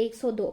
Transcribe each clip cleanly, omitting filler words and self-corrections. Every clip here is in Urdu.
102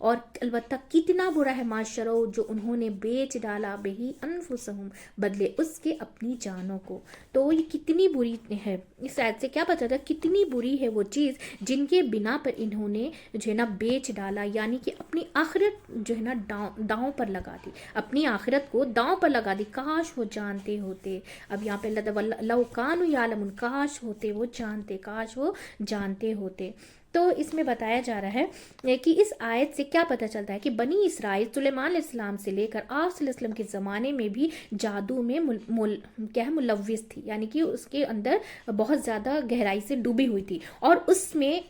اور البتہ کتنا برا ہے معاشرہ جو انہوں نے بیچ ڈالا بہی انفسہم، بدلے اس کے اپنی جانوں کو. تو یہ کتنی بری ہے، اس آیت سے کیا پتہ چلتا ہے کتنی بری ہے وہ چیز جن کے بنا پر انہوں نے جو ہے نا بیچ ڈالا، یعنی کہ اپنی آخرت جو ہے نا داؤں پر لگا دی، اپنی آخرت کو داؤں پر لگا دی. کاش وہ جانتے ہوتے. اب یہاں پہ لو کانوا یعلمون، کاش ہوتے وہ جانتے، کاش وہ جانتے ہوتے. تو اس میں بتایا جا رہا ہے کہ اس آیت سے کیا پتہ چلتا ہے کہ بنی اسرائیل سلیمان علیہ السلام سے لے کر آپ صلی اللہ علیہ وسلم کے زمانے میں بھی جادو میں ملوث تھی، یعنی کہ اس کے اندر بہت زیادہ گہرائی سے ڈوبی ہوئی تھی. اور اس میں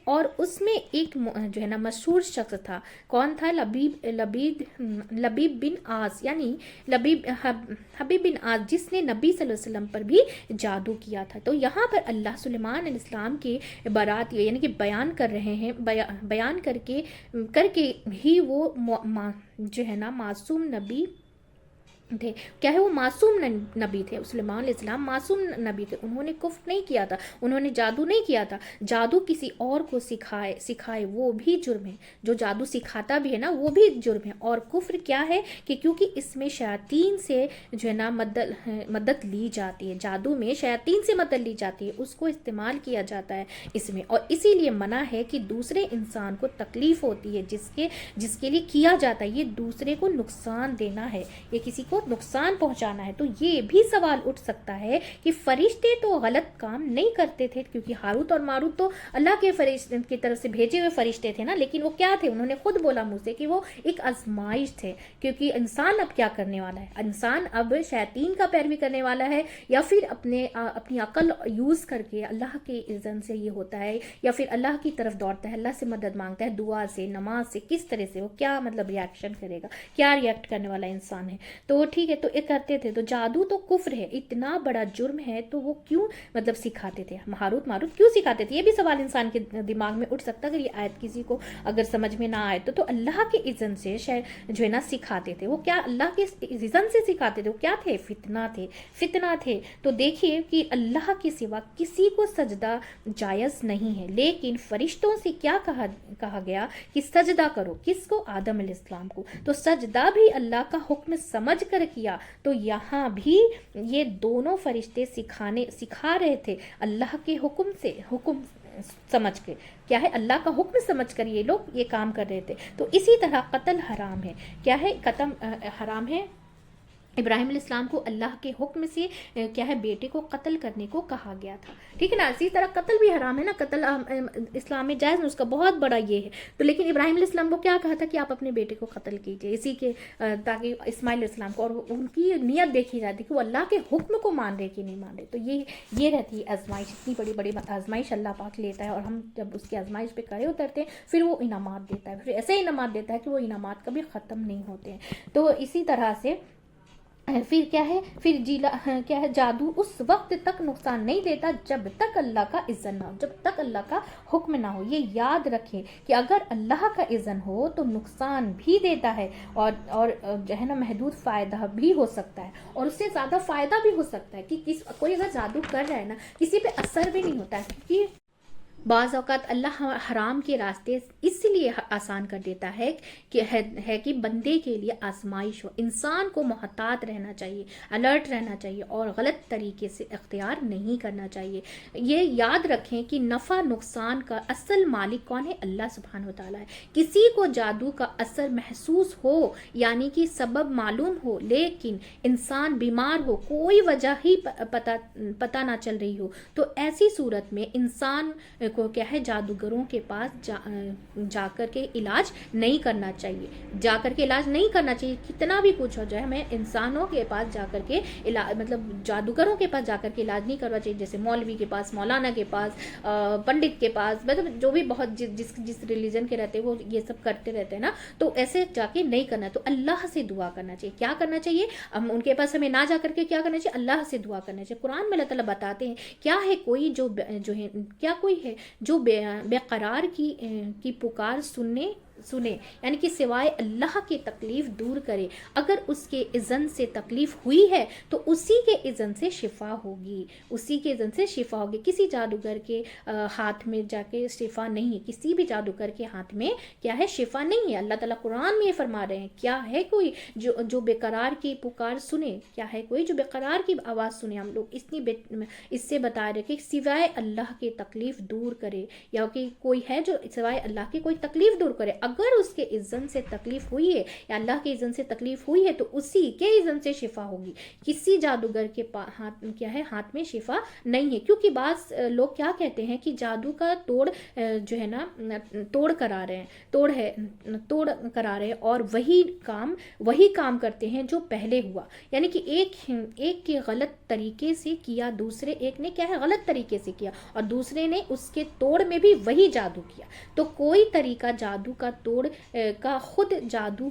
ایک جو ہے نا مشہور شخص تھا. کون تھا؟ لبیب بن آس، یعنی حبیب بن آس، جس نے نبی صلی اللہ علیہ وسلم پر بھی جادو کیا تھا. تو یہاں پر اللہ سلیمان علیہ السلام کے بارات یعنی کہ بیان کر رہے ہیں، بیان کر کے ہی وہ جو ہے نا معصوم نبی تھے. کیا ہے؟ وہ معصوم نبی تھے. سلیمان علیہ السلام معصوم نبی تھے. انہوں نے کفر نہیں کیا تھا، انہوں نے جادو نہیں کیا تھا. جادو کسی اور کو سکھائے وہ بھی جرم ہے. جو جادو سکھاتا بھی ہے نا وہ بھی جرم ہے. اور کفر کیا ہے کہ کیونکہ اس میں شیاطین سے جو ہے نا مدد لی جاتی ہے، جادو میں شیاطین سے مدد لی جاتی ہے، اس کو استعمال کیا جاتا ہے اس میں. اور اسی لیے منع ہے کہ دوسرے انسان کو تکلیف ہوتی ہے جس کے لیے کیا جاتا ہے، یہ دوسرے کو نقصان دینا ہے، یہ کسی کو نقصان پہنچانا ہے. تو یہ بھی سوال اٹھ سکتا ہے کہ فرشتے تو غلط کام نہیں کرتے تھے، کیونکہ ہاروت اور ماروت تو اللہ کے فرشتے کی طرف سے بھیجے ہوئے فرشتے تھے نا. لیکن وہ کیا تھے؟ انہوں نے خود بولا منہ سے کہ وہ ایک آزمائش تھے. کیونکہ انسان اب کیا کرنے والا ہے؟ انسان اب شیاطین کا پیروی کرنے والا ہے، یا پھر اپنی عقل یوز کر کے اللہ کے اذن سے یہ ہوتا ہے، یا پھر اللہ کی طرف دوڑتا ہے، اللہ سے مدد مانگتا ہے، دعا سے، نماز سے. کس طرح سے وہ کیا مطلب ریاکشن کرے گا، کیا ریئیکٹ کرنے والا انسان ہے. تو ٹھیک ہے، تو یہ کرتے تھے. تو جادو تو کفر ہے، اتنا بڑا جرم ہے، تو وہ کیوں مطلب سکھاتے تھے؟ ہاروت ماروت کیوں سکھاتے تھے؟ یہ بھی سوال انسان کے دماغ میں اٹھ سکتا ہے. اگر یہ آیت کسی کو اگر سمجھ میں نہ آئے تو اللہ کے اذن سے جو ہے نا سکھاتے تھے. وہ کیا اللہ کے اذن سے سکھاتے تھے؟ وہ کیا تھے؟ فتنہ تھے. تو دیکھیے کہ اللہ کے سوا کسی کو سجدہ جائز نہیں ہے، لیکن فرشتوں سے کیا کہا گیا کہ سجدہ کرو. کس کو؟ آدم علیہ السلام کو. تو سجدہ بھی اللہ کا حکم سمجھ کر کیا. تو یہاں بھی یہ دونوں فرشتے سکھا رہے تھے اللہ کے حکم سمجھ کے. کیا ہے؟ اللہ کا حکم سمجھ کر یہ لوگ یہ کام کر رہے تھے. تو اسی طرح قتل حرام ہے. کیا ہے؟ قتل حرام ہے. ابراہیم علیہ السلام کو اللہ کے حکم سے کیا ہے بیٹے کو قتل کرنے کو کہا گیا تھا. ٹھیک ہے نا. اسی طرح قتل بھی حرام ہے نا. قتل اسلام میں جائز، اس کا بہت بڑا یہ ہے. تو لیکن ابراہیم علیہ السلام کو کیا کہا تھا کہ آپ اپنے بیٹے کو قتل کیجئے، اسی کے تاکہ اسماعیل علیہ السلام کو. اور ان کی نیت دیکھی جاتی کہ وہ اللہ کے حکم کو مان رہے کہ نہیں مان رہے. تو یہ رہتی ہے آزمائش. اتنی بڑی آزمائش اللہ پاک لیتا ہے، اور ہم جب اس کی آزمائش پہ کھڑے اترتے ہیں پھر وہ انعامات دیتا ہے. پھر ایسے انعامات دیتا ہے کہ وہ انعامات کبھی ختم نہیں ہوتے ہیں. تو اسی طرح سے پھر کیا ہے؟ کیا ہے؟ جادو اس وقت تک نقصان نہیں دیتا جب تک اللہ کا اذن نہ ہو، جب تک اللہ کا حکم نہ ہو. یہ یاد رکھیں کہ اگر اللہ کا اذن ہو تو نقصان بھی دیتا ہے، اور جو ہے نا محدود فائدہ بھی ہو سکتا ہے، اور اس سے زیادہ فائدہ بھی ہو سکتا ہے. کہ کوئی اگر جادو کر رہا ہے نا، کسی پہ اثر بھی نہیں ہوتا ہے. کیونکہ بعض اوقات اللہ حرام کے راستے اس لیے آسان کر دیتا ہے کہ بندے کے لیے آزمائش ہو. انسان کو محتاط رہنا چاہیے، الرٹ رہنا چاہیے، اور غلط طریقے سے اختیار نہیں کرنا چاہیے. یہ یاد رکھیں کہ نفع نقصان کا اصل مالک کون ہے؟ اللہ سبحانہ و تعالیٰ ہے. کسی کو جادو کا اثر محسوس ہو، یعنی کہ سبب معلوم ہو، لیکن انسان بیمار ہو، کوئی وجہ ہی پتہ نہ چل رہی ہو، تو ایسی صورت میں انسان کو کیا ہے؟ جادوگروں کے پاس جا کر کے علاج نہیں کرنا چاہیے. کتنا بھی کچھ ہو جائے، ہمیں انسانوں کے پاس جا کر کے مطلب جادوگروں کے پاس جا کر کے علاج نہیں کرنا چاہیے. جیسے مولوی کے پاس، مولانا کے پاس، پنڈت کے پاس، مطلب جو بھی بہت جس ریلیجن کے رہتے ہیں وہ یہ سب کرتے رہتے ہیں نا. تو ایسے جا کے نہیں کرنا. تو اللہ سے دعا کرنا چاہیے. کیا کرنا چاہیے؟ ان کے پاس ہمیں نہ جا کر کے کیا کرنا چاہیے؟ اللہ سے دعا کرنا چاہیے. قرآن میں اللہ تعالیٰ بتاتے ہیں کیا ہے کوئی جو ہے کیا کوئی ہے جو بے قرار کی پکار سنے، یعنی کہ سوائے اللہ کی تکلیف دور کرے. اگر اس کے اذن سے تکلیف ہوئی ہے تو اسی کے اذن سے شفا ہوگی، اسی کے اذن سے شفا ہوگی. کسی جادوگر کے ہاتھ میں جا کے شفا نہیں ہے، کسی بھی جادوگر کے ہاتھ میں کیا ہے شفا نہیں ہے. اللہ تعالیٰ قرآن میں یہ فرما رہے ہیں، کیا ہے کوئی جو بے قرار کی پکار سنے، کیا ہے کوئی جو بے قرار کی آواز سنے. ہم لوگ اس سے بتا رہے کہ سوائے اللہ کی تکلیف دور کرے، یا کہ کوئی ہے جو سوائے اللہ کی کوئی تکلیف دور کرے. اگر اس کے اذن سے تکلیف ہوئی ہے یا اللہ کے اذن سے تکلیف ہوئی ہے تو اسی کے اذن سے شفا ہوگی. کسی جادوگر کے ہاتھ کیا ہے ہاتھ میں شفا نہیں ہے. کیونکہ بعض لوگ کیا کہتے ہیں کہ جادو کا توڑ جو ہے نا توڑ کرا رہے ہیں، توڑ کرا رہے ہیں اور وہی کام کرتے ہیں جو پہلے ہوا. یعنی کہ ایک کے غلط طریقے سے کیا، دوسرے ایک نے کیا ہے غلط طریقے سے کیا اور دوسرے نے اس کے توڑ میں بھی وہی جادو کیا. تو کوئی طریقہ جادو کا توڑ کا خود جادو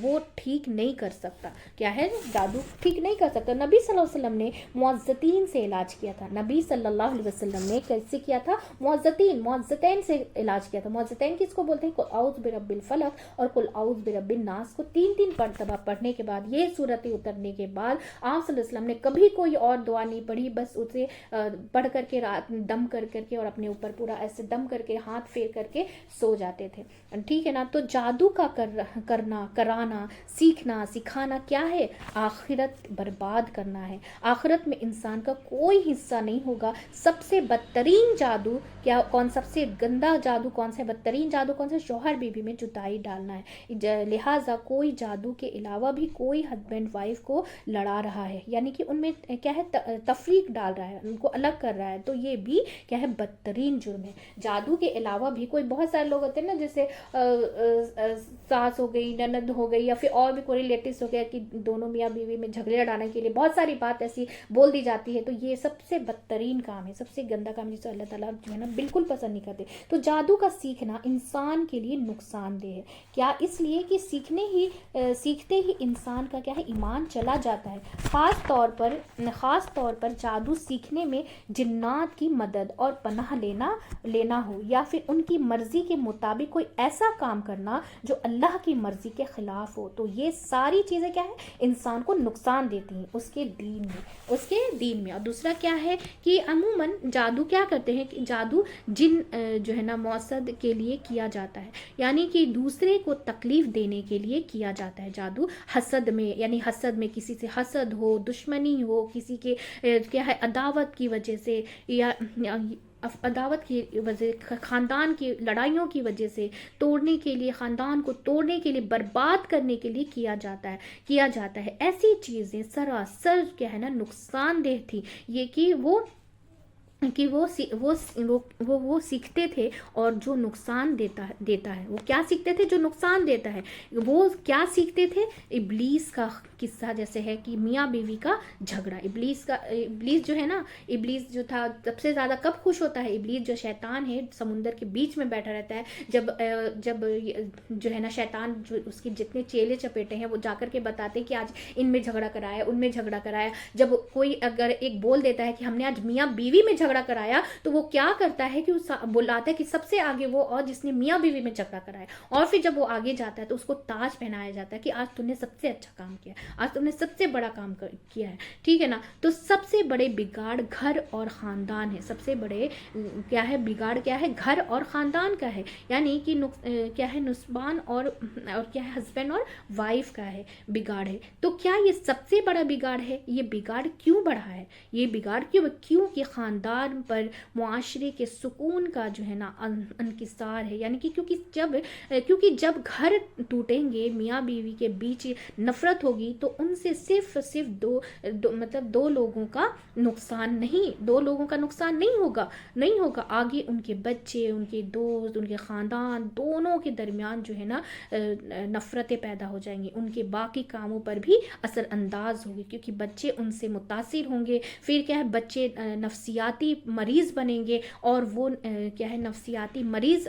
وہ ٹھیک نہیں کر سکتا. کیا ہے جادو ٹھیک نہیں کر سکتا. نبی صلی اللہ علیہ وسلم نے معزتین سے علاج کیا تھا. نبی صلی اللہ علیہ وسلم نے کیسے کیا تھا؟ معزتین سے علاج کیا تھا. معزتین کس کو بولتے ہیں؟ قل اعوذ برب الفلق اور قل اعوذ برب الناس کو 3 مرتبہ پڑھنے کے بعد، یہ صورتیں اترنے کے بعد آپ صلی اللہ علیہ وسلم نے کبھی کوئی اور دعا نہیں پڑھی، بس اسے پڑھ کر کے رات دم کر کے اور اپنے اوپر پورا ایسے دم کر کے ہاتھ پھیر کر کے سو جاتے تھے. ٹھیک ہے نا. تو جادو کا کرنا، کرانا، سیکھنا، سکھانا کیا ہے؟ آخرت برباد کرنا ہے. آخرت میں انسان کا کوئی حصہ نہیں ہوگا. سب سے بدترین جادو کیا، کون سب سے گندا جادو کون سا، بدترین جادو کون سا؟ شوہر بیوی میں جدائی ڈالنا ہے. لہٰذا کوئی جادو کے علاوہ بھی کوئی ہسبینڈ وائف کو لڑا رہا ہے، یعنی کہ ان میں کیا ہے تفریق ڈال رہا ہے، ان کو الگ کر رہا ہے، تو یہ بھی کیا ہے بدترین جرم ہے. جادو کے علاوہ بھی کوئی بہت سارے لوگ ہوتے ہیں نا، جیسے ساس ہو گئی، نند ہو گئی، یا پھر اور بھی کوئی ریلیٹیوز ہو گیا کہ دونوں میاں بیوی میں جھگڑے ڈالنے کے لیے بہت ساری بات ایسی بول دی جاتی ہے. تو یہ سب سے بدترین کام ہے، سب سے گندا کام ہے، جسے اللہ تعالیٰ جو ہے نا بالکل پسند نہیں کرتے. تو جادو کا سیکھنا انسان کے لیے نقصان دہ ہے. کیا؟ اس لیے کہ سیکھتے ہی انسان کا کیا ہے ایمان چلا جاتا ہے. خاص طور پر جادو سیکھنے میں جنات کی مدد اور پناہ لینا ہو، یا پھر ان کی مرضی کے مطابق کوئی ایسا کام کرنا جو اللہ کی مرضی کے خلاف ہو، تو یہ ساری چیزیں کیا ہے انسان کو نقصان دیتی ہیں اس کے دین میں. اور دوسرا کیا ہے کہ عموماً جادو کیا کرتے ہیں کہ جادو جن جو ہے نا موسد کے لیے کیا جاتا ہے، یعنی کہ دوسرے کو تکلیف دینے کے لیے کیا جاتا ہے. جادو حسد میں، یعنی حسد میں کسی سے حسد ہو، دشمنی ہو، کسی کے کیا ہے عداوت کی وجہ سے، یا عداوت کی وجہ، خاندان کی لڑائیوں کی وجہ سے توڑنے کے لیے، خاندان کو توڑنے کے لیے، برباد کرنے کے لیے کیا جاتا ہے. ایسی چیزیں سراسر کیا ہے نا نقصان دہ تھی. یہ کہ وہ سیکھتے تھے اور جو نقصان دیتا ہے. وہ کیا سیکھتے تھے؟ جو نقصان دیتا ہے. وہ کیا سیکھتے تھے؟ ابلیس کا قصہ جیسے ہے کہ میاں بیوی کا جھگڑا. ابلیس جو ہے نا، ابلیس جو تھا سب سے زیادہ کب خوش ہوتا ہے؟ ابلیس جو شیطان ہے سمندر کے بیچ میں بیٹھا رہتا ہے. جب جو ہے نا شیطان جو اس کے جتنے چیلے چپیٹے ہیں وہ جا کر کے بتاتے ہیں کہ آج ان میں جھگڑا کرایا، ان میں جھگڑا کرایا. جب کوئی اگر ایک بول دیتا ہے کہ ہم نے آج میاں بیوی میں جھگڑا کرایا، تو وہ کیا کرتا ہے کہ بلاتا ہے کہ سب سے آگے وہ اور جس نے میاں بیوی میں جھگڑا کرایا. اور پھر جب وہ آگے جاتا ہے تو اس کو تاج پہنایا جاتا ہے کہ آج تم نے سب سے اچھا کام کیا، آج تم نے سب سے بڑا کام کیا ہے. ٹھیک ہے نا. تو سب سے بڑے بگاڑ گھر اور خاندان ہے. سب سے بڑے کیا ہے بگاڑ کیا ہے؟ گھر اور خاندان کا ہے. یعنی کہ کیا ہے نسبان اور کیا ہے ہسبینڈ اور وائف کا ہے بگاڑ ہے. تو کیا یہ سب سے بڑا بگاڑ ہے؟ یہ بگاڑ کیوں بڑھا ہے؟ یہ بگاڑ کیوں کہ خاندان پر، معاشرے کے سکون کا جو ہے نا انکسار ہے. یعنی کہ کیونکہ جب گھر ٹوٹیں گے، میاں بیوی کے بیچ نفرت ہوگی، تو ان سے صرف دو لوگوں کا نقصان نہیں ہوگا. آگے ان کے بچے، ان کے دوست، ان کے خاندان دونوں کے درمیان جو ہے نا نفرتیں پیدا ہو جائیں گی. ان کے باقی کاموں پر بھی اثر انداز ہوگی، کیونکہ بچے ان سے متاثر ہوں گے. پھر کیا ہے بچے نفسیاتی مریض بنیں گے، اور وہ کیا ہے نفسیاتی مریض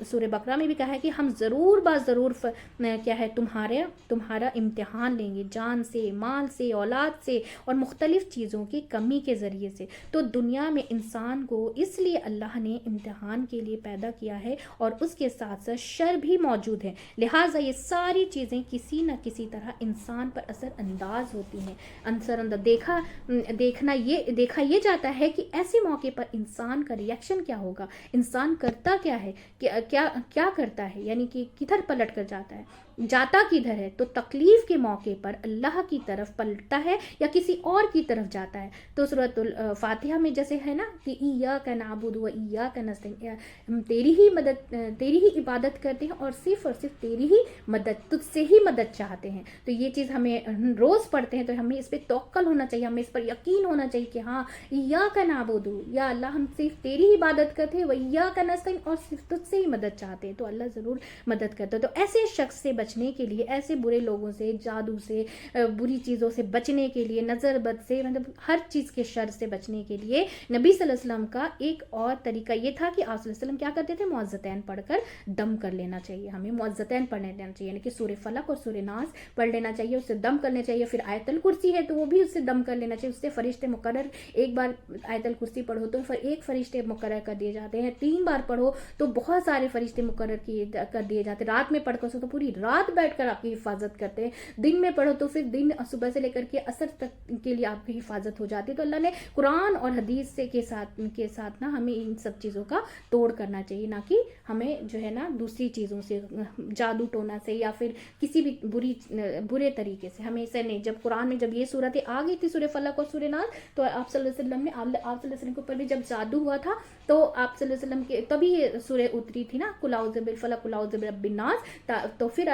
سورہ بقرہ میں بھی کہا ہے کہ ہم ضرور ضرور کیا ہے تمہارا امتحان لیں گے، جان سے، مال سے، اولاد سے اور مختلف چیزوں کی کمی کے ذریعے سے۔ تو دنیا میں انسان کو اس لیے اللہ نے امتحان کے لیے پیدا کیا ہے، اور اس کے ساتھ ساتھ شر بھی موجود ہے، لہٰذا یہ ساری چیزیں کسی نہ کسی طرح انسان پر اثر انداز ہوتی ہیں۔ دیکھا یہ جاتا ہے کہ ایسے موقع پر انسان کا ریئیکشن کیا ہوگا، انسان کرتا کیا ہے، کیا کرتا ہے، یعنی کہ کدھر پلٹ کر جاتا کدھر ہے؟ تو تکلیف کے موقع پر اللہ کی طرف پلٹتا ہے یا کسی اور کی طرف جاتا ہے؟ تو سورۃ الفاتحہ میں جیسے ہے نا کہ ایاک نعبد و ایاک نستعین، ہم تیری ہی عبادت کرتے ہیں اور صرف تیری ہی مدد، تجھ سے ہی مدد چاہتے ہیں۔ تو یہ چیز ہمیں روز پڑھتے ہیں تو ہمیں اس پہ توکل ہونا چاہیے، ہمیں اس پر یقین ہونا چاہیے کہ ہاں ایاک نعبد، یا اللہ ہم صرف تیری ہی عبادت کرتے ہیں، و ایاک نستعین، اور صرف تجھ سے ہی مدد چاہتے ہیں، تو اللہ ضرور مدد کرتا ہے۔ تو ایسے شخص سے بچنے کے لیے، ایسے برے لوگوں سے، جادو سے، بری چیزوں سے بچنے کے لیے، نظر بد سے، مطلب ہر چیز کے شر سے بچنے کے لیے نبی صلی اللہ علیہ وسلم کا ایک اور طریقہ یہ تھا کہ آپ صلی اللہ علیہ وسلم کیا کرتے تھے؟ معوذتین پڑھ کر دم کر لینا چاہیے، ہمیں معوذتین پڑھ لینا چاہیے، یعنی کہ سورہ فلق اور سورہ ناس پڑھ لینا چاہیے، اس سے دم کرنے چاہیے۔ پھر آیت الکرسی ہے تو وہ بھی اس سے دم کر لینا چاہیے، اس سے فرشتے مقرر، ایک بار آیت الکرسی پڑھو تو ایک فرشتے مقرر کر دیے جاتے ہیں، 3 بار پڑھو تو بہت سارے فرشتے مقرر کر دیے جاتے ہیں، رات میں پڑھ کر تو پوری رات بیٹھ کر آپ کی حفاظت کرتے ہیں، دن میں پڑھو تو پھر دن صبح سے لے کر کے عصر تک کے لیے آپ کی حفاظت ہو جاتی ہے۔ تو اللہ نے قرآن اور حدیث کے ساتھ نا ہمیں ان سب چیزوں کا توڑ کرنا چاہیے، نہ کہ ہمیں جو ہے نا دوسری چیزوں سے، جادو ٹونا سے یا پھر کسی بھی برے طریقے سے، ہمیں اسے نہیں۔ جب قرآن میں جب یہ صورتیں آ گئی تھی سورہ فلق اور سورہ ناس، تو آپ صلی اللہ علیہ وسلم نے، آپ صلی اللہ علیہ وسلم کے اوپر بھی جب جادو ہوا تھا تو آپ صلی اللہ علیہ وسلم کے تبھی یہ سورہ اتری تھی نا، قل اعوذ بالفلق قل اعوذ برب الناس، تو پھر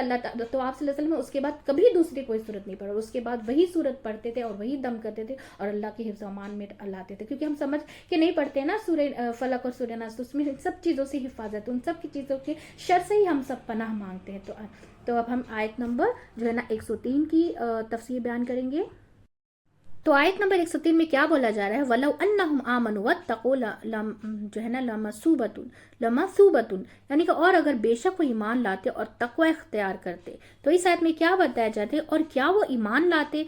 تو آپ صلی اللہ علیہ وسلم اس کے بعد کبھی دوسری کوئی صورت نہیں پڑھا، اس کے بعد وہی صورت پڑھتے تھے اور وہی دم کرتے تھے اور اللہ کے حفظ و امان میں لاتے تھے، کیونکہ ہم سمجھ کے نہیں پڑھتے نا سورہ فلق اور سورہ ناس، تو اس میں سب چیزوں سے حفاظت، ان سب کی چیزوں کے شر سے ہی ہم سب پناہ مانگتے ہیں۔ تو اب ہم آیت نمبر جو ہے نا 103 کی تفسیر بیان کریں گے۔ تو آیت نمبر 103 میں کیا بولا جا رہا ہے؟ وَلَوْ أَنَّهُمْ آمَنُوا وَاتَّقُوا جو ہے نا لَمَثُوبَةٌ، یعنی کہ اور اگر بے شک وہ ایمان لاتے اور تقوی اختیار کرتے۔ تو اس آیت میں کیا بتایا جاتا ہے؟ اور کیا وہ ایمان لاتے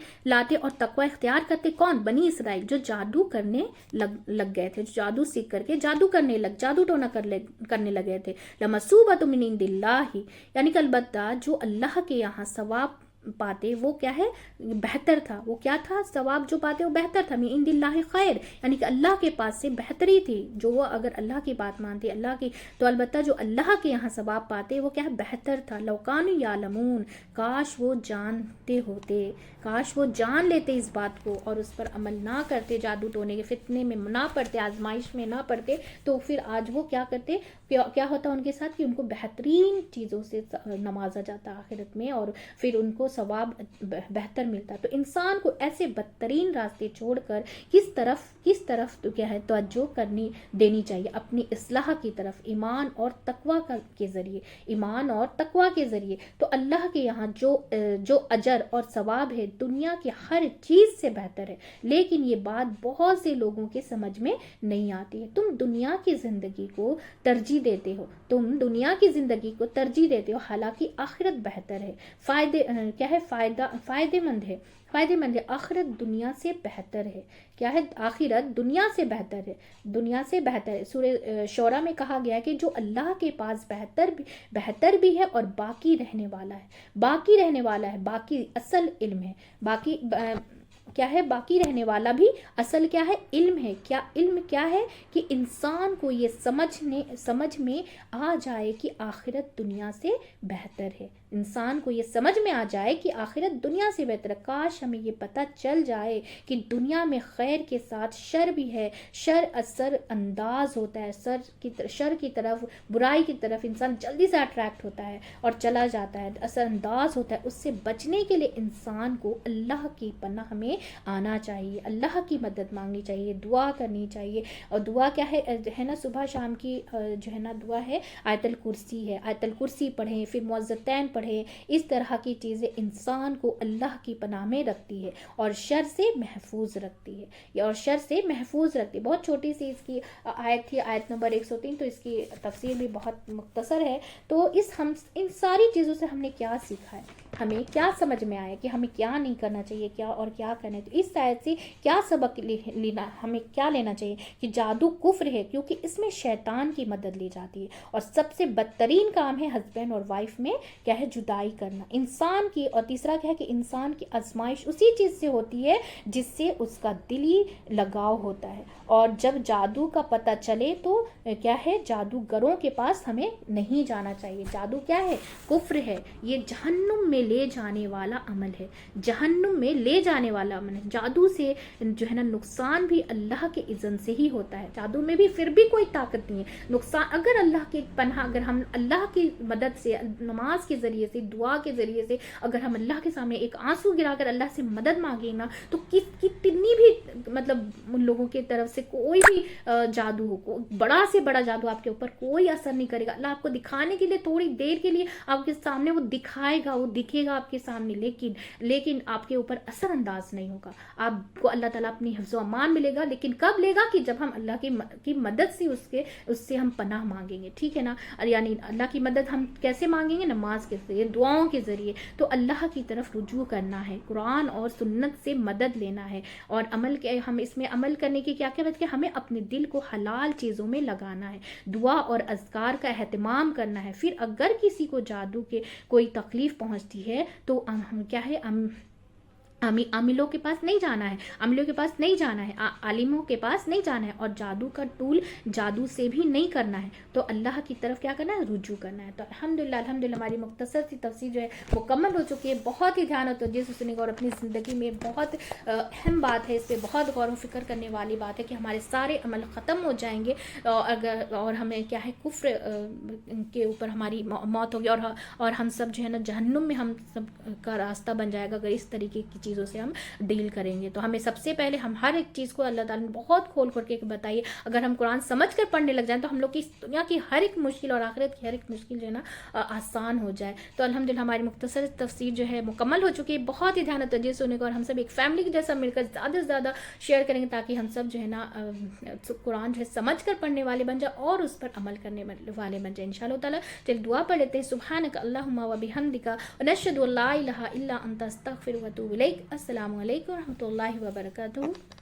اور تقوی اختیار کرتے؟ کون؟ بنی اسرائیل، جو جادو کرنے لگ گئے تھے، جو جادو سیکھ کر کے جادو ٹونا کرنے لگے تھے۔ لَمَثُوبَةٌ مِّنْ عِندِ اللَّهِ، یعنی کہ البتہ جو اللہ کے یہاں ثواب پاتے وہ کیا ہے؟ بہتر تھا۔ وہ کیا تھا؟ ثواب جو پاتے وہ بہتر تھا، من عند اللہ خیر، یعنی کہ اللہ کے پاس سے بہتری تھی، جو وہ اگر اللہ کی بات مانتے اللہ کی، تو البتہ جو اللہ کے یہاں ثواب پاتے وہ کیا ہے؟ بہتر تھا۔ لو کانوا یعلمون، کاش وہ جانتے ہوتے، کاش وہ جان لیتے اس بات کو اور اس پر عمل نہ کرتے، جادو ٹونے کے فتنے میں نہ پڑتے، آزمائش میں نہ پڑتے، تو پھر آج وہ کیا کرتے، کیا ہوتا ان کے ساتھ کہ ان کو بہترین چیزوں سے نوازا جاتا آخرت میں، اور پھر ان کو ثواب بہتر ملتا۔ تو انسان کو ایسے بدترین راستے چھوڑ کر کس طرف تو کیا ہے توجہ دینی چاہیے؟ اپنی اصلاح کی طرف، ایمان اور تقوی کے ذریعے۔ تو اللہ کے یہاں جو اجر اور ثواب ہے دنیا کی ہر چیز سے بہتر ہے، لیکن یہ بات بہت سے لوگوں کے سمجھ میں نہیں آتی ہے۔ تم دنیا کی زندگی کو ترجیح دیتے ہو، حالانکہ آخرت بہتر ہے، فائدے مند ہے، آخرت دنیا سے بہتر ہے۔ کیا ہے؟ آخرت دنیا سے بہتر ہے۔ سورہ شورى میں کہا گیا ہے کہ جو اللہ کے پاس بہتر بھی ہے اور باقی رہنے والا ہے، باقی اصل علم ہے، کیا ہے؟ باقی رہنے والا بھی اصل کیا ہے؟ علم ہے۔ علم کیا ہے؟ کہ انسان کو یہ سمجھ میں آ جائے کہ آخرت دنیا سے بہتر ہے، انسان کو یہ سمجھ میں آ جائے کہ آخرت دنیا سے بہتر ہے۔ کاش ہمیں یہ پتہ چل جائے کہ دنیا میں خیر کے ساتھ شر بھی ہے، شر اثر انداز ہوتا ہے، شر کی طرف، برائی کی طرف انسان جلدی سے اٹریکٹ ہوتا ہے اور چلا جاتا ہے، اثر انداز ہوتا ہے۔ اس سے بچنے کے لیے انسان کو اللہ کی پناہ میں آنا چاہیے، اللہ کی مدد مانگنی چاہیے، دعا کرنی چاہیے۔ اور دعا کیا ہے نا صبح شام کی جو ہے نا دعا ہے آیت الکرسی ہے، آیت الکرسی پڑھیں، پھر معوذتین پڑھیں. اس طرح کی چیزیں انسان کو اللہ کی پناہ میں رکھتی ہے اور شر سے محفوظ رکھتی ہے، اور شر سے محفوظ رکھتی ہے. بہت چھوٹی سی اس کی آیت تھی، آیت نمبر 103، تو اس کی تفسیر بھی بہت مختصر ہے. تو ان ساری چیزوں سے ہم نے کیا سیکھا ہے، ہمیں کیا سمجھ میں آیا کہ ہمیں کیا نہیں کرنا چاہیے، کیا اور کیا کرنا ہے. تو اس آیت سے کیا سبق لینا، ہمیں کیا لینا چاہیے کہ جادو کفر ہے، کیونکہ اس میں شیطان کی مدد لی جاتی ہے، اور سب سے بدترین کام ہے ہسبینڈ اور وائف میں کیا ہے، جدائی کرنا انسان کی. اور تیسرا کیا ہے کہ انسان کی آزمائش اسی چیز سے ہوتی ہے جس سے اس کا دلی لگاؤ ہوتا ہے. اور جب جادو کا پتہ چلے تو کیا ہے، جادوگروں کے پاس ہمیں نہیں جانا چاہیے. جادو کیا ہے، کفر ہے، یہ جہنم میں لے جانے والا عمل ہے، جہنم میں لے جانے والا عمل ہے. جادو سے جو ہے نا نقصان بھی اللہ کے اذن سے ہی ہوتا ہے. جادو میں بھی پھر بھی کوئی طاقت نہیں ہے. نقصان اگر اللہ کی پناہ، اگر ہم اللہ کی مدد سے، نماز کے ذریعے سے، دعا کے ذریعے سے اگر ہم اللہ کے سامنے ایک آنسو گرا کر اللہ سے مدد مانگیں نا، تو کتنی بھی مطلب ان لوگوں کی طرف سے کوئی بھی جادو ہو، بڑا سے بڑا جادو آپ کے اوپر کوئی اثر نہیں کرے گا. اللہ آپ کو دکھانے کے لیے تھوڑی دیر کے لیے آپ کے سامنے وہ دکھائے گا، وہ دکھے گا آپ کے سامنے، لیکن آپ کے اوپر اثر انداز نہیں ہوگا. آپ کو اللہ تعالیٰ اپنی حفظ و امان ملے گا، لیکن کب لے گا کہ جب ہم اللہ کی مدد سے اس سے ہم پناہ مانگیں گے. ٹھیک ہے نا، یعنی اللہ کی مدد ہم کیسے مانگیں گے، نماز کے ذریعے، دعاؤں کے ذریعے. تو اللہ کی طرف رجوع کرنا ہے، قرآن اور سنت سے مدد لینا ہے، اور ہم اس میں عمل کرنے کی کیا کہ ہمیں اپنے دل کو حلال چیزوں میں لگانا ہے، دعا اور اذکار کا اہتمام کرنا ہے. پھر اگر کسی کو جادو کے کوئی تکلیف پہنچتی ہے تو ہم کیا ہے، عاملوں کے پاس نہیں جانا ہے، عاملوں کے پاس نہیں جانا ہے، عالموں کے پاس نہیں جانا ہے، اور جادو کا ٹول جادو سے بھی نہیں کرنا ہے. تو اللہ کی طرف کیا کرنا ہے، رجوع کرنا ہے. تو الحمدللہ ہماری مختصر سی تفسیر جو ہے مکمل ہو چکی ہے. بہت ہی دھیان و توجہ سے سنیں گے، اور اپنی زندگی میں بہت اہم بات ہے، اس پہ بہت غور و فکر کرنے والی بات ہے کہ ہمارے سارے عمل ختم ہو جائیں گے، اور ہمیں کیا ہے، کفر کے اوپر ہماری موت ہوگی، اور ہم سب جو ہے نا جہنم میں ہم سب کا راستہ بن جائے گا اگر اس طریقے کی چیزوں سے ہم ڈیل کریں گے. تو ہمیں سب سے پہلے ہم ہر ایک چیز کو اللہ تعالیٰ نے بہت کھول کے بتائیے. اگر ہم قرآن سمجھ کر پڑھنے لگ جائیں تو ہم لوگ کی دنیا کی ہر ایک مشکل اور آخرت کی ہر ایک مشکل جو ہے نا آسان ہو جائے. تو الحمدللہ ہماری مختصر تفسیر جو ہے مکمل ہو چکی ہے. بہت ہی دھیان و توجہ سے سننے کو، اور ہم سب ایک فیملی کے جیسا مل کر زیادہ سے زیادہ شیئر کریں گے، تاکہ ہم سب جو ہے نا قرآن جو ہے سمجھ کر پڑھنے والے بن جائیں اور اس پر عمل کرنے والے بن جائیں انشاءاللہ تعالیٰ. چل دعا پڑھ لیتے ہیں. سبحانک اللہم و بحمدک ونشہد ان لا الہ الا انت استغفرک و اتوب الیک. السلام علیکم و رحمۃ اللہ وبرکاتہ.